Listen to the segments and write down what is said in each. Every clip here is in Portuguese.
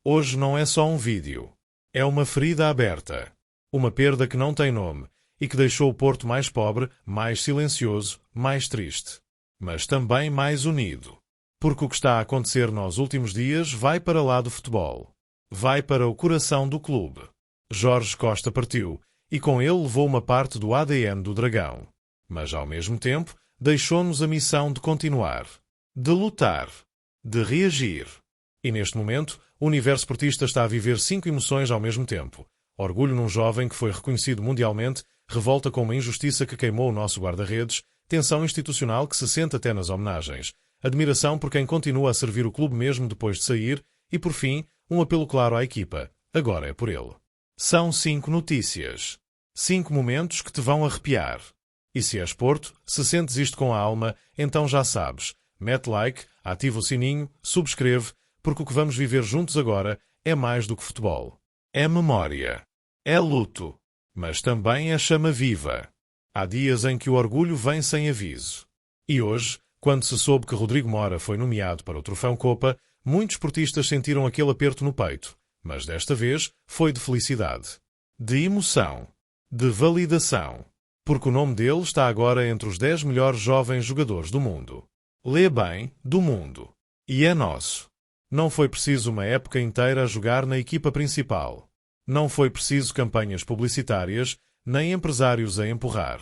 Hoje não é só um vídeo. É uma ferida aberta. Uma perda que não tem nome e que deixou o Porto mais pobre, mais silencioso, mais triste. Mas também mais unido. Porque o que está a acontecer nos últimos dias vai para lá do futebol. Vai para o coração do clube. Jorge Costa partiu e com ele levou uma parte do ADN do Dragão. Mas, ao mesmo tempo, deixou-nos a missão de continuar. De lutar. De reagir. E neste momento, o universo portista está a viver 5 emoções ao mesmo tempo. Orgulho num jovem que foi reconhecido mundialmente, revolta com uma injustiça que queimou o nosso guarda-redes, tensão institucional que se sente até nas homenagens, admiração por quem continua a servir o clube mesmo depois de sair e, por fim, um apelo claro à equipa. Agora é por ele. São 5 notícias. 5 momentos que te vão arrepiar. E se és Porto, se sentes isto com a alma, então já sabes. Mete like, ativa o sininho, subscreve, porque o que vamos viver juntos agora é mais do que futebol. É memória. É luto. Mas também é chama viva. Há dias em que o orgulho vem sem aviso. E hoje, quando se soube que Rodrigo Mora foi nomeado para o Troféu Copa, muitos portistas sentiram aquele aperto no peito. Mas desta vez foi de felicidade. De emoção. De validação. Porque o nome dele está agora entre os 10 melhores jovens jogadores do mundo. Lê bem, do mundo. E é nosso. Não foi preciso uma época inteira a jogar na equipa principal. Não foi preciso campanhas publicitárias, nem empresários a empurrar.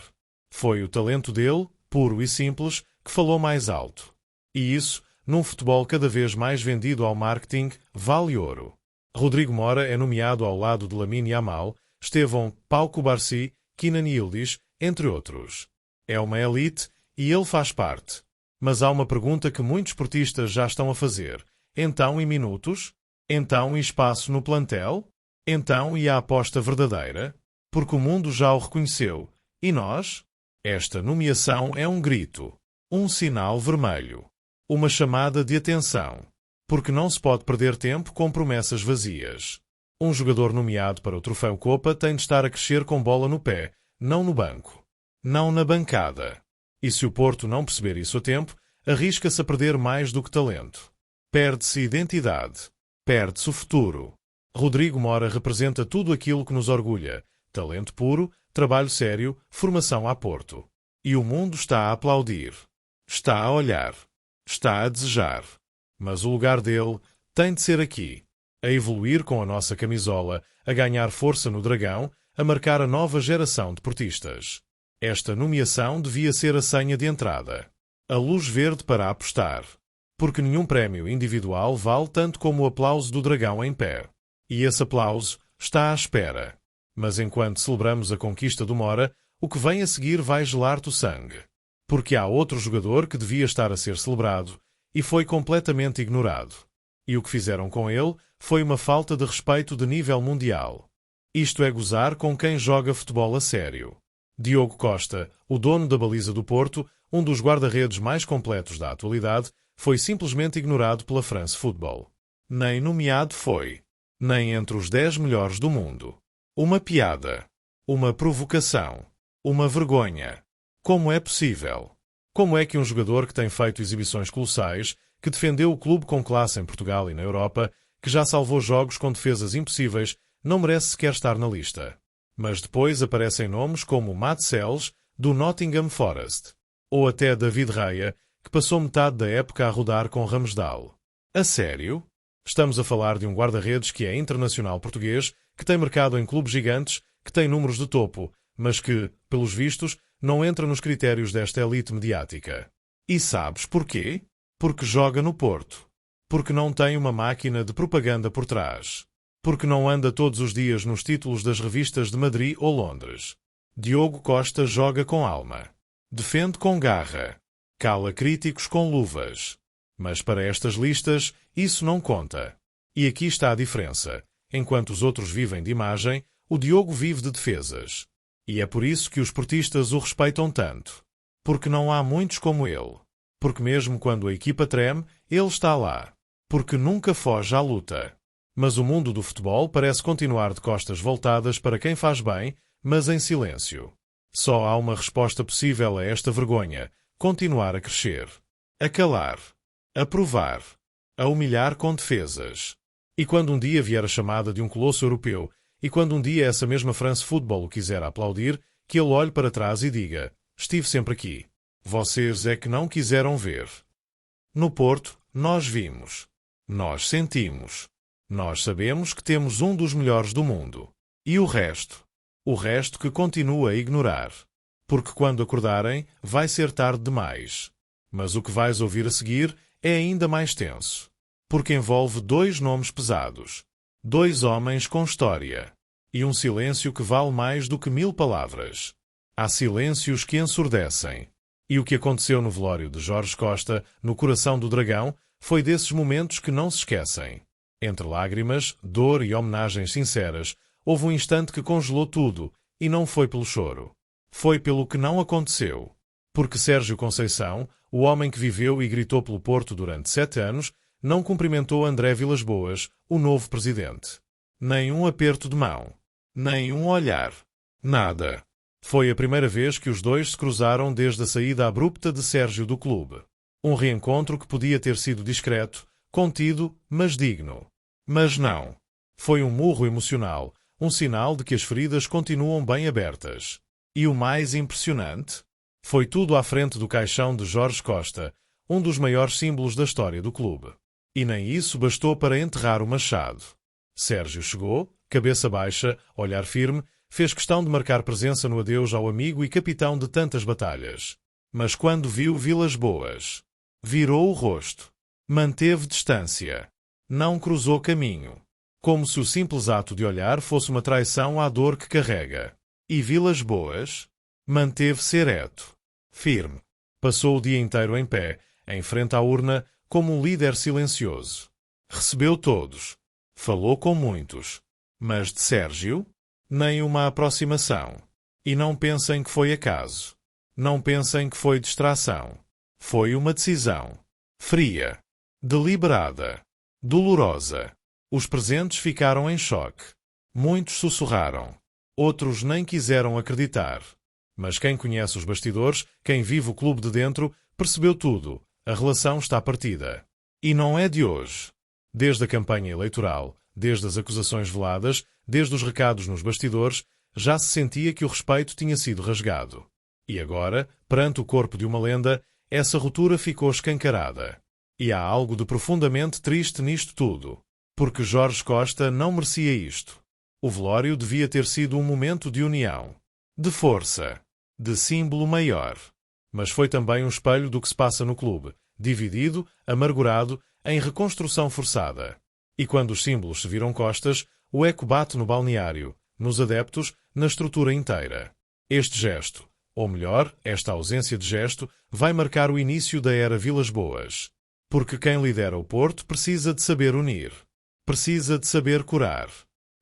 Foi o talento dele, puro e simples, que falou mais alto. E isso, num futebol cada vez mais vendido ao marketing, vale ouro. Rodrigo Mora é nomeado ao lado de Lamine Yamal, Estevão Pau Cubarsí, Kenan Yildiz, entre outros. É uma elite e ele faz parte. Mas há uma pergunta que muitos portistas já estão a fazer. Então e minutos? Então e espaço no plantel? Então e a aposta verdadeira? Porque o mundo já o reconheceu. E nós? Esta nomeação é um grito. Um sinal vermelho. Uma chamada de atenção. Porque não se pode perder tempo com promessas vazias. Um jogador nomeado para o Troféu Copa tem de estar a crescer com bola no pé, não no banco. Não na bancada. E se o Porto não perceber isso a tempo, arrisca-se a perder mais do que talento. Perde-se identidade. Perde-se o futuro. Rodrigo Mora representa tudo aquilo que nos orgulha. Talento puro, trabalho sério, formação a Porto. E o mundo está a aplaudir. Está a olhar. Está a desejar. Mas o lugar dele tem de ser aqui. A evoluir com a nossa camisola, a ganhar força no Dragão, a marcar a nova geração de portistas. Esta nomeação devia ser a senha de entrada. A luz verde para apostar. Porque nenhum prémio individual vale tanto como o aplauso do Dragão em pé. E esse aplauso está à espera. Mas enquanto celebramos a conquista do Mora, o que vem a seguir vai gelar-te o sangue. Porque há outro jogador que devia estar a ser celebrado e foi completamente ignorado. E o que fizeram com ele foi uma falta de respeito de nível mundial. Isto é gozar com quem joga futebol a sério. Diogo Costa, o dono da baliza do Porto, um dos guarda-redes mais completos da atualidade, foi simplesmente ignorado pela France Football. Nem nomeado foi. Nem entre os 10 melhores do mundo. Uma piada. Uma provocação. Uma vergonha. Como é possível? Como é que um jogador que tem feito exibições colossais, que defendeu o clube com classe em Portugal e na Europa, que já salvou jogos com defesas impossíveis, não merece sequer estar na lista? Mas depois aparecem nomes como Matt Sells, do Nottingham Forest. Ou até David Raya, que passou metade da época a rodar com Ramsdale. A sério? Estamos a falar de um guarda-redes que é internacional português, que tem mercado em clubes gigantes, que tem números de topo, mas que, pelos vistos, não entra nos critérios desta elite mediática. E sabes porquê? Porque joga no Porto. Porque não tem uma máquina de propaganda por trás. Porque não anda todos os dias nos títulos das revistas de Madrid ou Londres. Diogo Costa joga com alma. Defende com garra. Cala críticos com luvas. Mas para estas listas, isso não conta. E aqui está a diferença. Enquanto os outros vivem de imagem, o Diogo vive de defesas. E é por isso que os portistas o respeitam tanto. Porque não há muitos como ele. Porque mesmo quando a equipa treme, ele está lá. Porque nunca foge à luta. Mas o mundo do futebol parece continuar de costas voltadas para quem faz bem, mas em silêncio. Só há uma resposta possível a esta vergonha: continuar a crescer. A calar. A provar. A humilhar com defesas. E quando um dia vier a chamada de um colosso europeu, e quando um dia essa mesma France Football o quiser aplaudir, que ele olhe para trás e diga: estive sempre aqui. Vocês é que não quiseram ver. No Porto, nós vimos. Nós sentimos. Nós sabemos que temos um dos melhores do mundo. E o resto? O resto que continua a ignorar. Porque quando acordarem, vai ser tarde demais. Mas o que vais ouvir a seguir é ainda mais tenso. Porque envolve dois nomes pesados. Dois homens com história. E um silêncio que vale mais do que 1000 palavras. Há silêncios que ensurdecem. E o que aconteceu no velório de Jorge Costa, no coração do Dragão, foi desses momentos que não se esquecem. Entre lágrimas, dor e homenagens sinceras, houve um instante que congelou tudo, e não foi pelo choro. Foi pelo que não aconteceu. Porque Sérgio Conceição, o homem que viveu e gritou pelo Porto durante 7 anos, não cumprimentou André Vilas-Boas, o novo presidente. Nem um aperto de mão. Nem um olhar. Nada. Foi a primeira vez que os dois se cruzaram desde a saída abrupta de Sérgio do clube. Um reencontro que podia ter sido discreto, contido, mas digno. Mas não. Foi um murro emocional, um sinal de que as feridas continuam bem abertas. E o mais impressionante? Foi tudo à frente do caixão de Jorge Costa, um dos maiores símbolos da história do clube. E nem isso bastou para enterrar o machado. Sérgio chegou, cabeça baixa, olhar firme, fez questão de marcar presença no adeus ao amigo e capitão de tantas batalhas. Mas quando viu Vilas-Boas, virou o rosto. Manteve distância. Não cruzou caminho. Como se o simples ato de olhar fosse uma traição à dor que carrega. E Vilas-Boas manteve-se ereto, firme. Passou o dia inteiro em pé, em frente à urna, como um líder silencioso. Recebeu todos. Falou com muitos. Mas de Sérgio, nem uma aproximação. E não pensem que foi acaso. Não pensem que foi distração. Foi uma decisão. Fria. Deliberada. Dolorosa. Os presentes ficaram em choque. Muitos sussurraram. Outros nem quiseram acreditar. Mas quem conhece os bastidores, quem vive o clube de dentro, percebeu tudo. A relação está partida. E não é de hoje. Desde a campanha eleitoral, desde as acusações veladas, desde os recados nos bastidores, já se sentia que o respeito tinha sido rasgado. E agora, perante o corpo de uma lenda, essa ruptura ficou escancarada. E há algo de profundamente triste nisto tudo. Porque Jorge Costa não merecia isto. O velório devia ter sido um momento de união, de força, de símbolo maior. Mas foi também um espelho do que se passa no clube, dividido, amargurado, em reconstrução forçada. E quando os símbolos se viram costas, o eco bate no balneário, nos adeptos, na estrutura inteira. Este gesto, ou melhor, esta ausência de gesto, vai marcar o início da era Vilas-Boas. Porque quem lidera o Porto precisa de saber unir. Precisa de saber curar.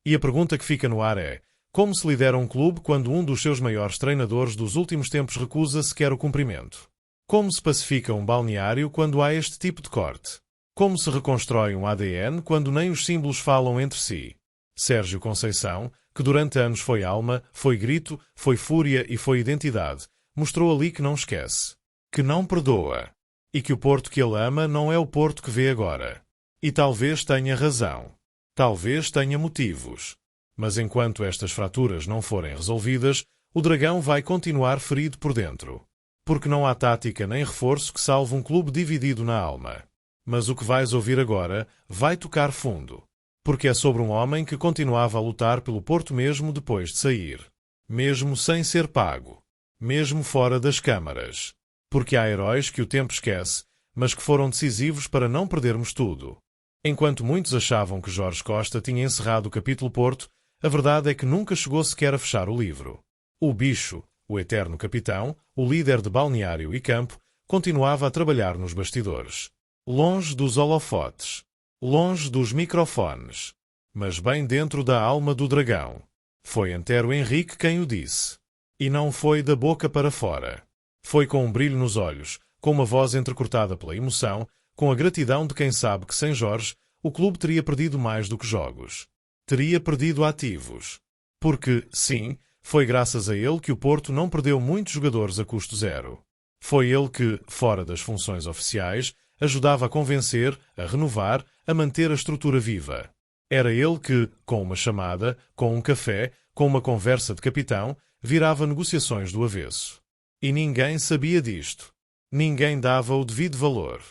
E a pergunta que fica no ar é: como se lidera um clube quando um dos seus maiores treinadores dos últimos tempos recusa sequer o cumprimento? Como se pacifica um balneário quando há este tipo de corte? Como se reconstrói um ADN quando nem os símbolos falam entre si? Sérgio Conceição, que durante anos foi alma, foi grito, foi fúria e foi identidade, mostrou ali que não esquece, que não perdoa, e que o Porto que ele ama não é o Porto que vê agora. E talvez tenha razão. Talvez tenha motivos. Mas enquanto estas fraturas não forem resolvidas, o Dragão vai continuar ferido por dentro. Porque não há tática nem reforço que salve um clube dividido na alma. Mas o que vais ouvir agora vai tocar fundo. Porque é sobre um homem que continuava a lutar pelo Porto mesmo depois de sair. Mesmo sem ser pago. Mesmo fora das câmaras. Porque há heróis que o tempo esquece, mas que foram decisivos para não perdermos tudo. Enquanto muitos achavam que Jorge Costa tinha encerrado o capítulo Porto, a verdade é que nunca chegou sequer a fechar o livro. O bicho, o eterno capitão, o líder de balneário e campo, continuava a trabalhar nos bastidores. Longe dos holofotes. Longe dos microfones. Mas bem dentro da alma do Dragão. Foi Antero Henrique quem o disse. E não foi da boca para fora. Foi com um brilho nos olhos, com uma voz entrecortada pela emoção, com a gratidão de quem sabe que sem Jorge, o clube teria perdido mais do que jogos. Teria perdido ativos. Porque, sim, foi graças a ele que o Porto não perdeu muitos jogadores a custo zero. Foi ele que, fora das funções oficiais, ajudava a convencer, a renovar, a manter a estrutura viva. Era ele que, com uma chamada, com um café, com uma conversa de capitão, virava negociações do avesso. E ninguém sabia disto. Ninguém dava o devido valor.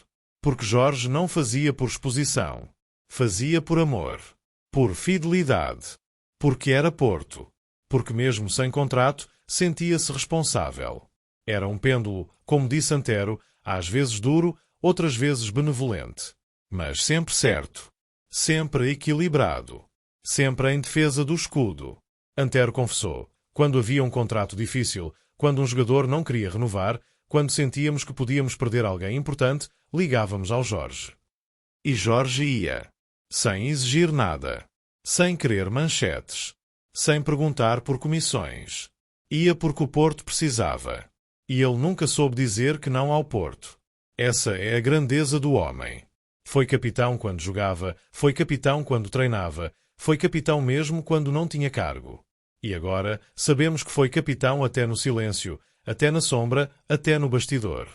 Porque Jorge não fazia por exposição. Fazia por amor. Por fidelidade. Porque era Porto. Porque mesmo sem contrato, sentia-se responsável. Era um pêndulo, como disse Antero, às vezes duro, outras vezes benevolente. Mas sempre certo. Sempre equilibrado. Sempre em defesa do escudo. Antero confessou, quando havia um contrato difícil, quando um jogador não queria renovar, quando sentíamos que podíamos perder alguém importante, ligávamos ao Jorge. E Jorge ia. Sem exigir nada. Sem querer manchetes. Sem perguntar por comissões. Ia porque o Porto precisava. E ele nunca soube dizer que não ao Porto. Essa é a grandeza do homem. Foi capitão quando jogava, foi capitão quando treinava, foi capitão mesmo quando não tinha cargo. E agora sabemos que foi capitão até no silêncio, até na sombra, até no bastidor.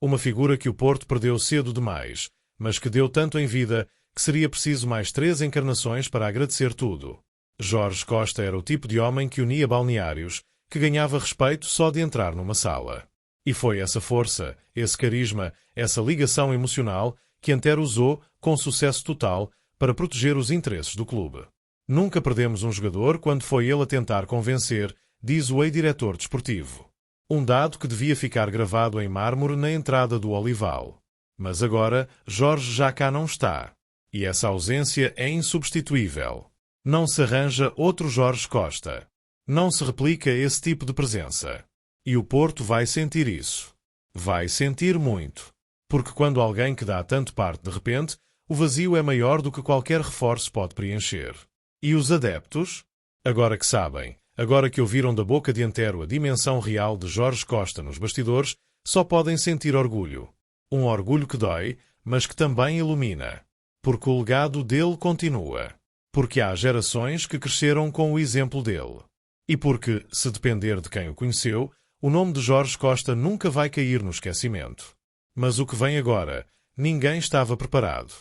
Uma figura que o Porto perdeu cedo demais, mas que deu tanto em vida que seria preciso mais 3 encarnações para agradecer tudo. Jorge Costa era o tipo de homem que unia balneários, que ganhava respeito só de entrar numa sala. E foi essa força, esse carisma, essa ligação emocional que Antero usou, com sucesso total, para proteger os interesses do clube. Nunca perdemos um jogador quando foi ele a tentar convencer, diz o ex-diretor desportivo. Um dado que devia ficar gravado em mármore na entrada do Olival. Mas agora, Jorge já cá não está. E essa ausência é insubstituível. Não se arranja outro Jorge Costa. Não se replica esse tipo de presença. E o Porto vai sentir isso. Vai sentir muito. Porque quando alguém que dá tanto parte de repente, o vazio é maior do que qualquer reforço pode preencher. E os adeptos? Agora que sabem, agora que ouviram da boca de Antero a dimensão real de Jorge Costa nos bastidores, só podem sentir orgulho. Um orgulho que dói, mas que também ilumina. Porque o legado dele continua. Porque há gerações que cresceram com o exemplo dele. E porque, se depender de quem o conheceu, o nome de Jorge Costa nunca vai cair no esquecimento. Mas o que vem agora, ninguém estava preparado.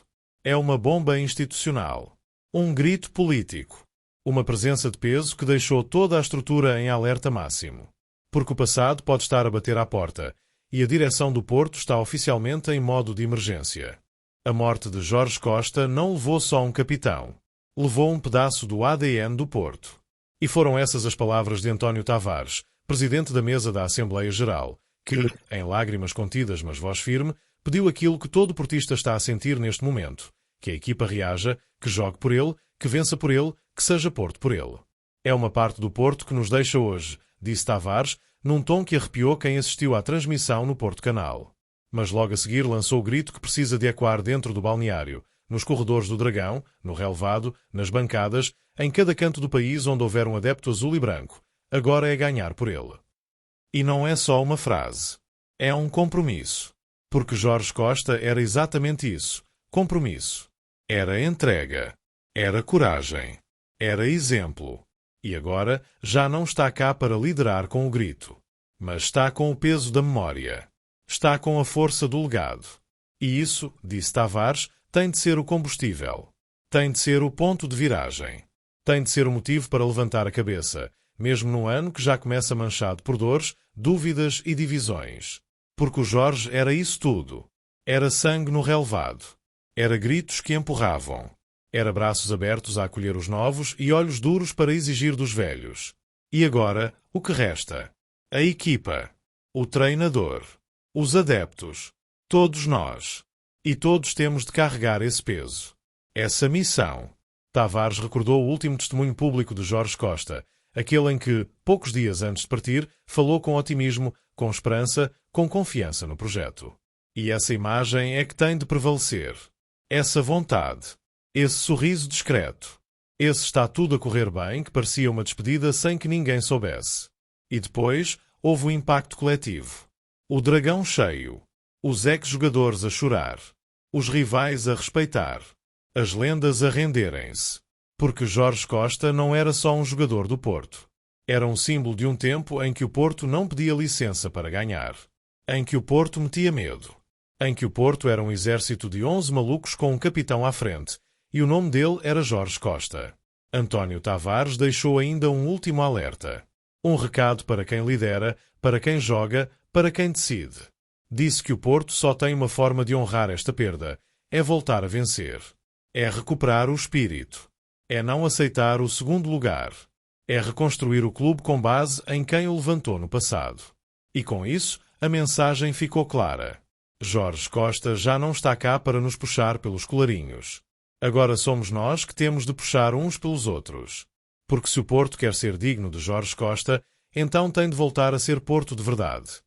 É uma bomba institucional. Um grito político. Uma presença de peso que deixou toda a estrutura em alerta máximo. Porque o passado pode estar a bater à porta, e a direção do Porto está oficialmente em modo de emergência. A morte de Jorge Costa não levou só um capitão. Levou um pedaço do ADN do Porto. E foram essas as palavras de António Tavares, presidente da mesa da Assembleia Geral, que, em lágrimas contidas mas voz firme, pediu aquilo que todo portista está a sentir neste momento, que a equipa reaja, que jogue por ele, que vença por ele, que seja Porto por ele. É uma parte do Porto que nos deixa hoje, disse Tavares, num tom que arrepiou quem assistiu à transmissão no Porto Canal. Mas logo a seguir lançou o grito que precisa de ecoar dentro do balneário, nos corredores do Dragão, no relvado, nas bancadas, em cada canto do país onde houver um adepto azul e branco. Agora é ganhar por ele. E não é só uma frase. É um compromisso. Porque Jorge Costa era exatamente isso. Compromisso. Era entrega. Era coragem. Era exemplo. E agora já não está cá para liderar com o grito. Mas está com o peso da memória. Está com a força do legado. E isso, disse Tavares, tem de ser o combustível. Tem de ser o ponto de viragem. Tem de ser o motivo para levantar a cabeça, mesmo num ano que já começa manchado por dores, dúvidas e divisões. Porque o Jorge era isso tudo. Era sangue no relvado. Era gritos que empurravam. Era braços abertos a acolher os novos e olhos duros para exigir dos velhos. E agora, o que resta? A equipa. O treinador. Os adeptos. Todos nós. E todos temos de carregar esse peso. Essa missão. Tavares recordou o último testemunho público de Jorge Costa, aquele em que, poucos dias antes de partir, falou com otimismo, com esperança, com confiança no projeto. E essa imagem é que tem de prevalecer. Essa vontade. Esse sorriso discreto. Esse está tudo a correr bem que parecia uma despedida sem que ninguém soubesse. E depois houve o impacto coletivo. O Dragão cheio. Os ex-jogadores a chorar. Os rivais a respeitar. As lendas a renderem-se. Porque Jorge Costa não era só um jogador do Porto. Era um símbolo de um tempo em que o Porto não pedia licença para ganhar. Em que o Porto metia medo. Em que o Porto era um exército de 11 malucos com um capitão à frente e o nome dele era Jorge Costa. António Tavares deixou ainda um último alerta. Um recado para quem lidera, para quem joga, para quem decide. Disse que o Porto só tem uma forma de honrar esta perda: é voltar a vencer. É recuperar o espírito. É não aceitar o segundo lugar. É reconstruir o clube com base em quem o levantou no passado. E com isso, a mensagem ficou clara. Jorge Costa já não está cá para nos puxar pelos colarinhos. Agora somos nós que temos de puxar uns pelos outros. Porque se o Porto quer ser digno de Jorge Costa, então tem de voltar a ser Porto de verdade.